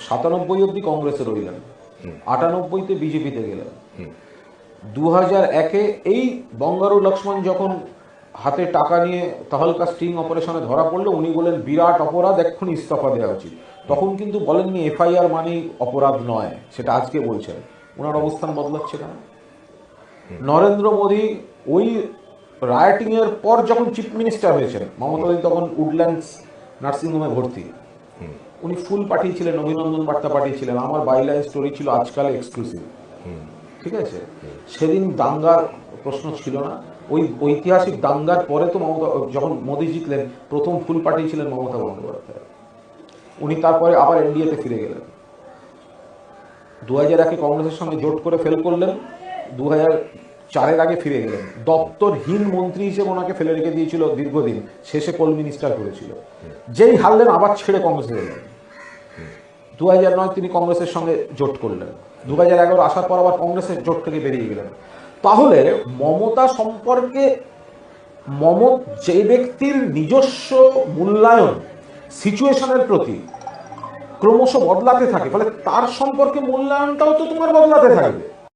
97 অব্দি কংগ্রেসে রইলেন, 98-তে বিজেপিতে গেলেন। 2001-এ এই বঙ্গারু লক্ষ্মণ যখন হাতে টাকা নিয়ে তাহলকা স্টিং অপারেশনে ধরা পড়লো, উনি বলেন বিরাট অপরাধ, এক্ষুনি ইস্তফা দেওয়া উচিত। তখন কিন্তু বলেননি এফআইআর মানেই অপরাধ নয়, সেটা আজকে বলছেন। ওনার অবস্থান বদলাচ্ছে কেন? নরেন্দ্র মোদী ওই রাইটিং এর পর যখন চিফ মিনিস্টার হয়েছেন, মমতা দি তখন উডল্যান্ডস নার্সিংহোমে ভর্তি, উনি ফুল পাঠিয়েছিলেন, অভিনন্দন বার্তা পাঠিয়েছিলেন। আমার বাইলাইন স্টোরি ছিল আজকাল এক্সক্লুসিভ, ঠিক আছে? সেদিন দাঙ্গার প্রশ্ন ছিল না। ওই ঐতিহাসিক দাঙ্গার পরে তো মমতা, যখন মোদী জিতলেন, প্রথম ফুল পাঠিয়েছিলেন মমতা বন্দ্যোপাধ্যায়। উনি তারপরে আবার এনডিএতে ফিরে গেলেন। 2001-এ কংগ্রেসের সঙ্গে জোট করে ফেল করলেন, 2004-এর আগে ফিরে গেলেন। দপ্তরহীন মন্ত্রী হিসেবে ওনাকে ফেলে রেখে দিয়েছিল দীর্ঘদিন, শেষে কোল মিনিস্টার করেছিল। যেই হারলেন আবার ছেড়ে কংগ্রেসে গেলেন। 2009 তিনি কংগ্রেসের সঙ্গে জোট করলেন, 2011 আসার পর আবার কংগ্রেসের জোট থেকে বেরিয়ে গেলেন। তাহলে মমতা সম্পর্কে যে ব্যক্তির নিজস্ব মূল্যায়ন সিচুয়েশনের প্রতি ক্রমশ বদলাতে থাকে, ফলে তার সম্পর্কে মূল্যায়নটাও তো তোমার বদলাতে থাকবে।